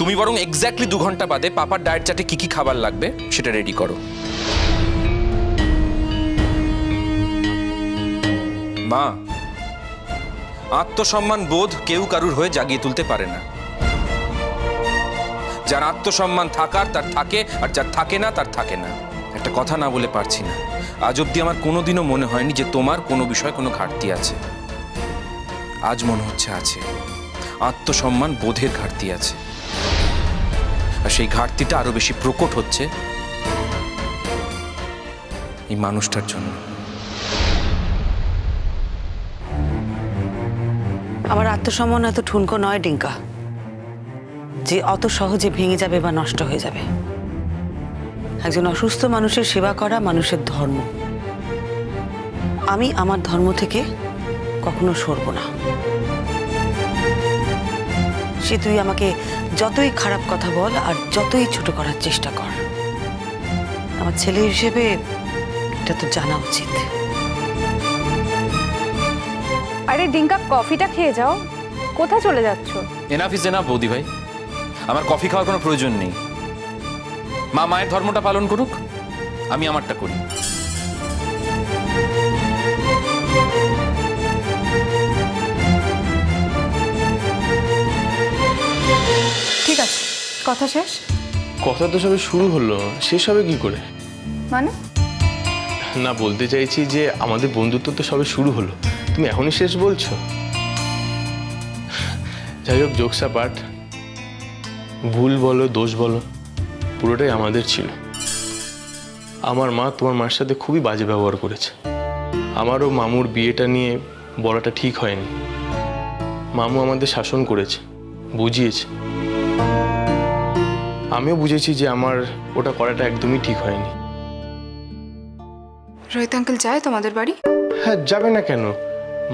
তুমি বরং এক্স্যাক্টলি 2 ঘন্টা বাদে পাপার ডায়েট চার্টে কি কি খাবার লাগবে সেটা রেডি করো। মা, আত্মসম্মান বোধ কেউ কারুর হয়ে জাগিয়ে তুলতে পারে না। যার আত্মসম্মান থাকার তার থাকে, আর যার থাকে না তার থাকে না। একটা কথা না বলে পারছি না, আজ অব্দি আমার কোনোদিনও মনে হয়নি যে তোমার কোনো বিষয়ে কোনো ঘাটতি আছে। আজ মনে হচ্ছে আছে, আত্মসম্মান বোধের ঘাটতি আছে। আর সেই ঘাটতিটা আরো বেশি প্রকট হচ্ছে এই মানুষটার জন্য। আমার আত্মসম্মান এত ঠুনকো নয় ডিঙ্কা যে অত সহজে ভেঙে যাবে বা নষ্ট হয়ে যাবে। একজন অসুস্থ মানুষের সেবা করা মানুষের ধর্ম। আমি আমার ধর্ম থেকে কখনো সরব না। সে তুই আমাকে যতই খারাপ কথা বল আর যতই ছোট করার চেষ্টা কর, আমার ছেলে হিসেবে এটা তো জানা উচিত। আরে ডিঙ্কা, কফিটা খেয়ে যাও। কোথায় চলে যাচ্ছ? এনাফ ইজ এনাফ বৌদি ভাই, আমার কফি খাওয়ার কোনো প্রয়োজন নেই। মা মায়ের ধর্মটা পালন করুক, আমি আমারটা করি। ঠিক আছে, কথা শেষ? কথা তো সবে শুরু হলো, শেষ হবে কি করে? মানে? না, বলতে চাইছি যে আমাদের বন্ধুত্ব তো সবে শুরু হলো, তুমি এখনই শেষ বলছো? যাই হোক, জোকসা পাঠ, ভুল বলো দোষ বলো পুরোটাই আমাদের ছিল। আমার মা তোমার মার সাথে খুবই বাজে ব্যবহার করেছে। আমারও মামুর বিয়েটা নিয়ে বলাটা ঠিক হয়নি। মামু আমাদের শাসন করেছে, বুঝিয়েছে। আমিও বুঝেছি যে আমার ওটা করাটা একদমই ঠিক হয়নি। রোহিত আঙ্কেল যায় তোমাদের বাড়ি? হ্যাঁ, যাবে না কেন?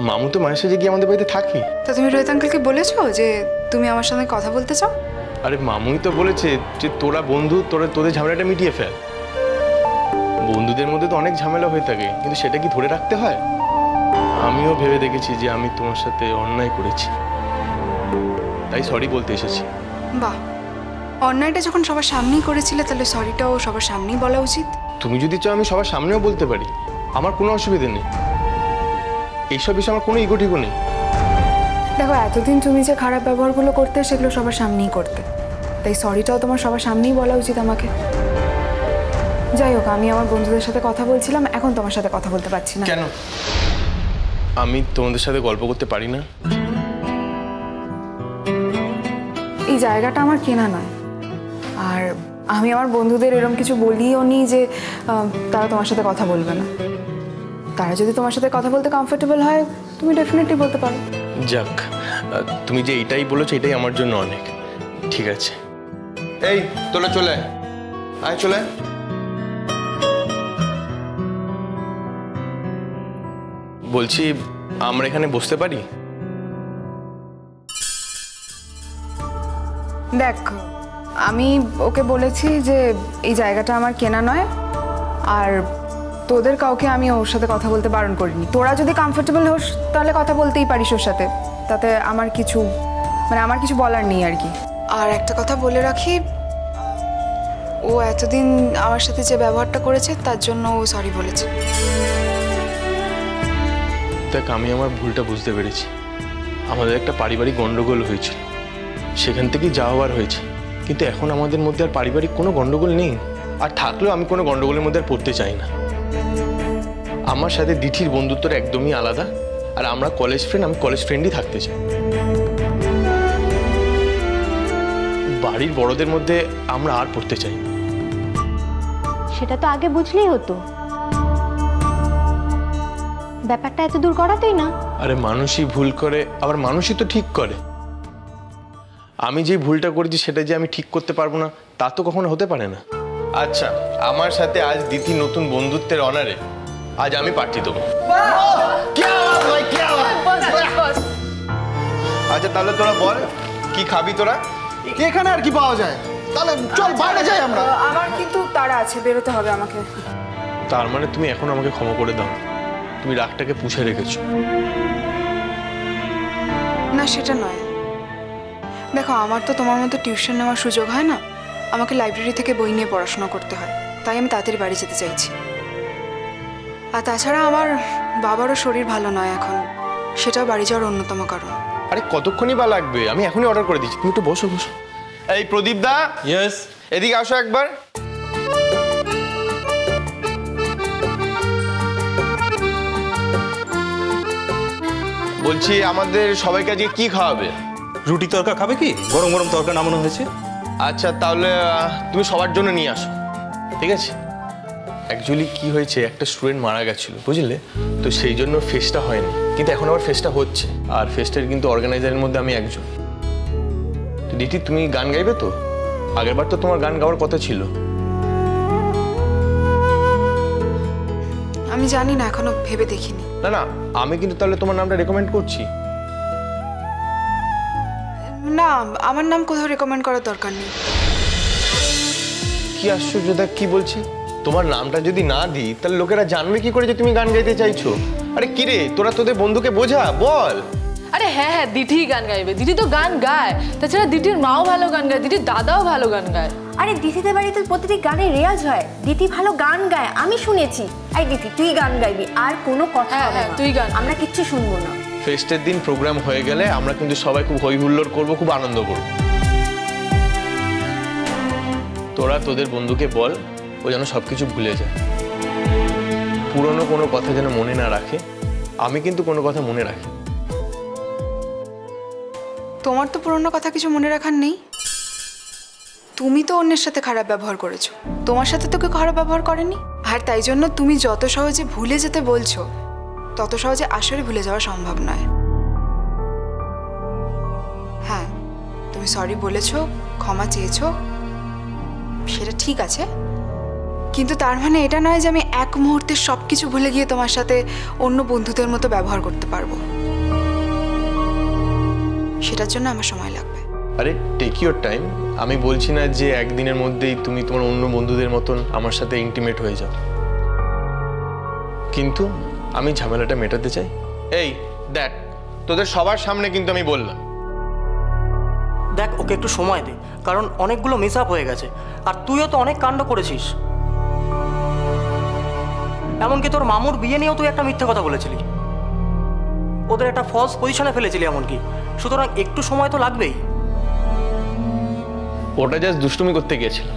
মামু তো মায়ের সাথে গিয়ে আমাদের বাড়িতে থাকি। তা তুমি রোহিত আঙ্কেলকে বলেছো যে তুমি আমার সঙ্গে কথা বলতে চাও? আরে মামুই তো বলেছে যে তোরা বন্ধু, তোদের ঝামেলাটা মিটিয়ে ফেল। বন্ধুদের মধ্যে তো অনেক ঝামেলা হয়ে থাকে, কিন্তু সেটা কি ধরে রাখতে হয়? আমিও ভেবে দেখেছি যে আমি তোমার সাথে অন্যায় করেছি, তাই সরি বলতে এসেছি। বাহ, অন্যায়টা যখন সবার সামনেই করেছিলে তাহলে সরিটাও সবার সামনেই বলা উচিত। তুমি যদি চাও আমি সবার সামনেও বলতে পারি, আমার কোনো অসুবিধা নেই। এইসব বিষয়ে আমার কোনো ইগো নেই। দেখো, এতদিন তুমি যে খারাপ ব্যবহারগুলো করতে সেগুলো সবার সামনেই করতে, তাই সরিটাও তোমার সবার সামনেই বলা উচিত আমাকে। যাই হোক, আমি আমার বন্ধুদের সাথে কথা বলছিলাম, এখন তোমার সাথে কথা বলতে পারছি না। কেন? আমি তোমাদের সাথে গল্প করতে পারি না? এই জায়গাটা আমার কেনা নয়, আর আমি আমার বন্ধুদের এরকম কিছু বলিও নি যে তারা তোমার সাথে কথা বলবে না। তারা যদি তোমার সাথে কথা বলতে কমফোর্টেবল হয় তুমি ডেফিনেটলি বলতে পারো। যাক, তুমি যে এইটাই বলেছো এটাই আমার জন্য অনেক। ঠিক আছে, এই তোলা চলে আয়, চলে বলছি, আমরা এখানে বসতে পারি? দেখ, আমি ওকে বলেছি যে এই জায়গাটা আমার কেনা নয়, আর তোদের কাউকে আমি ওর সাথে কথা বলতে বারণ করিনি। তোরা যদি কমফোর্টেবল হোস তাহলে কথা বলতেই পারিস ওর সাথে, তাতে আমার কিছু বলার নেই আর কি। আর একটা কথা বলে রাখি, ও এতদিন আমার সাথে যে ব্যবহারটা করেছে তার জন্য ও সরি বলেছে। দেখ, আমি আমার ভুলটা বুঝতে পেরেছি। আমাদের একটা পারিবারিক গন্ডগোল হয়েছিল, সেখান থেকেই যা হওয়ার হয়েছে। কিন্তু এখন আমাদের মধ্যে আর পারিবারিক কোনো গন্ডগোল নেই, আর থাকলেও আমি কোনো গন্ডগোলের মধ্যে আর পড়তে চাই না। আমার সাথে দিঠির বন্ধুত্বটা একদমই আলাদা, আর আমরা কলেজ ফ্রেন্ড, আমি কলেজ ফ্রেন্ডই থাকতে চাই। বাড়ির বড়দের মধ্যে আমরা আর পড়তে চাই। সেটা তো আগে বুঝলেই হতো, ব্যাপারটা এত দূর করাতেই না। আরে মানুষই ভুল করে, আবার মানুষই তো ঠিক করে। আমি যে ভুলটা করেছি সেটা যে আমি ঠিক করতে পারবো না তা তো কখনো হতে পারে না। আচ্ছা, আমার সাথে আজ দিতি নতুন বন্ধুত্বের অনারে আজ আমি পার্টি দেবো। আচ্ছা তাহলে তোরা বল, কি খাবি তোরা? এখানে আর কি পাওয়া যায়? তাহলে চল বাইরে যাই আমরা। আমার কিন্তু তাড়া আছে, বেরোতে হবে আমাকে। তার মানে তুমি এখন আমাকে ক্ষমা করে দাও? তুমি রাগটাকে পুষে রেখেছো? না, সেটা নয়। দেখো, আমার তো তোমার মতো টিউশন নেওয়ার সুযোগ হয় না। আমাকে লাইব্রেরি থেকে বই নিয়ে পড়াশোনা করতে হয়, তাই আমি তাড়াতাড়ি বাড়ি যেতে চাইছি। আর তাছাড়া আমার বাবারও শরীর ভালো নয় এখন, সেটাও বাড়ি যাওয়ার অন্যতম কারণ। আরে কতক্ষণই বা লাগবে, আমি এখনই অর্ডার করে দিচ্ছি, তুমি একটু বসো বসো। এই প্রদীপ দা, ইয়েস। এদিকে আসো একবার। বলছি আমাদের সবাইকে আজকে কি খাওয়াবে? রুটি তরকা খাবে কি? গরম গরম তরকা নামানো হয়েছে। আচ্ছা তাহলে তুমি সবার জন্য নিয়ে আসো, ঠিক আছে? অ্যাকচুয়ালি কি হয়েছে, একটা স্টুডেন্ট মারা গেছিল বুঝলে, তো সেই জন্য ফেস্টটা হয়নি, কিন্তু এখন আবার ফেস্টটা হচ্ছে। আর ফেস্টের কিন্তু অর্গানাইজারের মধ্যে আমি একজন। তো দিদি তুমি গান গাইবে তো? আগেরবার তো তোমার গান গাওয়ার কথা ছিল। আমি জানি না, এখনো ভেবে দেখিনি। না না, আমি কিন্তু তাহলে তোমার নামটা রেকমেন্ড করছি। না, আমার নাম কোথাও রেকমেন্ড করার দরকার নেই। কি আশ্চর্য, দেখ কি বলছি, তোমার নামটা যদি না দিই তাহলে লোকেরা জানবে কি করে যে তুমি গান গাইতে চাইছো? আরে কি রে, তোরা তোদের বন্ধুকে বোঝা, বল। আরে হ্যাঁ হ্যাঁ, দিঠি গান গাইবে। দিঠি তো গান গায়, তাছাড়া দিঠির মাও ভালো গান গায়, দিঠির দাদাও ভালো গান গায়। আরে দিদিদের বাড়িতে প্রতিটি গানের রেয়াজ হয়, দিদি ভালো গান গায়, আমি শুনেছি। এই দিদি তুই গান গাইবি, আর কোনো কথা হবে না, তুই গান, আমরা কিচ্ছু শুনবো না। ফেস্টের দিন প্রোগ্রাম হয়ে গেলে আমরা কিন্তু সবাই খুব হই হুল্লোড় করবো, খুব আনন্দ করবো। তোরা তোদের বন্ধুকে বল ও যেন সবকিছু ভুলে যায়, পুরনো কোনো কথা যেন মনে না রাখে। আমি কিন্তু কোনো কথা মনে রাখি। তোমার তো পুরনো কথা কিছু মনে রাখার নেই। তুমি তো অন্যের সাথে খারাপ ব্যবহার করেছো, তোমার সাথে তো কেউ খারাপ ব্যবহার করেনি। আর তাই জন্য তুমি যত সহজে ভুলে যেতে বলছো, তত সহজে আসলে ভুলে যাওয়া সম্ভব নয়। হ্যাঁ, তুমি সরি বলেছো, ক্ষমা চেয়েছো, সেটা ঠিক আছে, কিন্তু তার মানে এটা নয় যে আমি এক মুহূর্তে সবকিছু ভুলে গিয়ে তোমার সাথে অন্য বন্ধুদের মতো ব্যবহার করতে পারবো। সেটার জন্য আমার সময় লাগবে। আরে টেক ইউর টাইম। আমি বলছি না যে একদিনের মধ্যেই তুমি তোমার অন্য বন্ধুদের মতন আমার সাথে ইন্টিমেট হয়ে যাও, কিন্তু আমি ঝামেলাটা মেটাতে চাই। এই দেখ, তোদের সবার সামনে কিন্তু আমি বললাম। দেখ, ওকে একটু সময় দে, কারণ অনেকগুলো মিস আপ হয়ে গেছে, আর তুইও তো অনেক কাণ্ড করেছিস। এমনকি তোর মামুর বিয়ে নিয়েও তুই একটা মিথ্যে কথা বলেছিলি, ওদের একটা ফলস পজিশনে ফেলেছিলি এমনকি। সুতরাং একটু সময় তো লাগবেই। ওটা জাস্ট দুষ্টুমি করতে গিয়েছিলাম।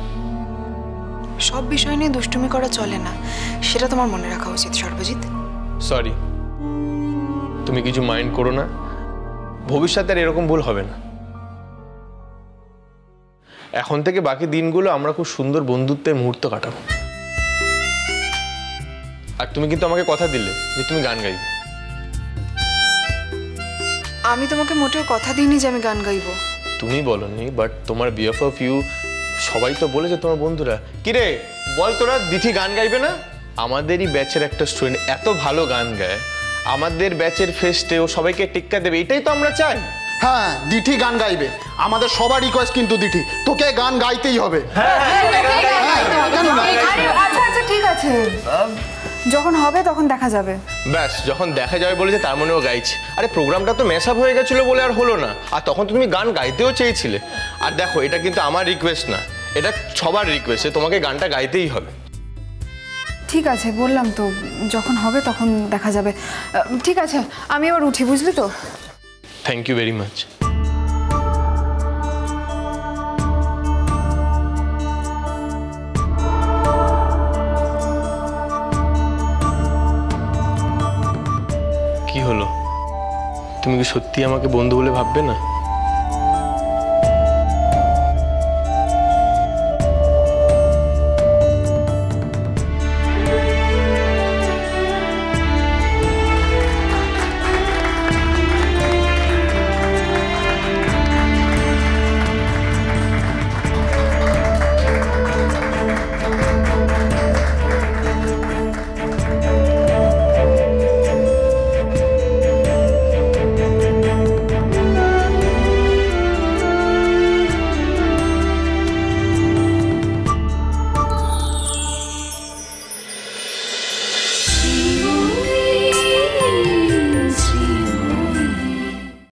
সব বিষয় নিয়ে দুষ্টুমি করা চলে না, সেটা তোমার মনে রাখা উচিত সর্বজিৎ। সরি, তুমি কিছু মাইন্ড করো না, ভবিষ্যতে আর এরকম ভুল হবে না। এখন থেকে বাকি দিনগুলো আমরা খুব সুন্দর বন্ধুত্বের মুহূর্ত কাটাবো। আর তুমি কিন্তু আমাকে কথা দিলে যে তুমি গান গাইবে। আমি তোমাকে মোটেও কথা দিইনি যে আমি গান গাইবো। তুমি বলনি, বাট তোমার বিএফ অফ ইউ সবাই তো বলেছে, তোমার বন্ধুরা। কিরে বল, তোরা দিঠি গান গাইবে না? আমাদেরই ব্যাচের একটা স্টুডেন্ট এত ভালো গান গায়, আমাদের ব্যাচের ফেস্টে ও সবাইকে টিক্কা দেবে, এটাই তো আমরা চাই। হ্যাঁ, দিঠি গান গাইবে, আমাদের সবার রিকোয়েস্ট কিন্তু দিঠি, তোকে গান গাইতেই হবে। আচ্ছা আচ্ছা, ঠিক আছে, যখন হবে তখন দেখা যাবে। ব্যাস, যখন দেখা যাবে বলেছে তার মনেও গাইছে। আরে প্রোগ্রামটা তো মেস আপ হয়ে গেছিলো বলে আর হলো না, আর তখন তো তুমি গান গাইতেও চেয়েছিলে। আর দেখো, এটা কিন্তু আমার রিকোয়েস্ট না, এটা সবার রিকোয়েস্ট, তোমাকে গানটা গাইতেই হবে। ঠিক আছে, বললাম তো, যখন হবে তখন দেখা যাবে। ঠিক আছে, আমি এবার উঠি, বুঝলি তো? Thank you very much. কি হলো, তুমি কি সত্যি আমাকে বন্ধু বলে ভাববে না?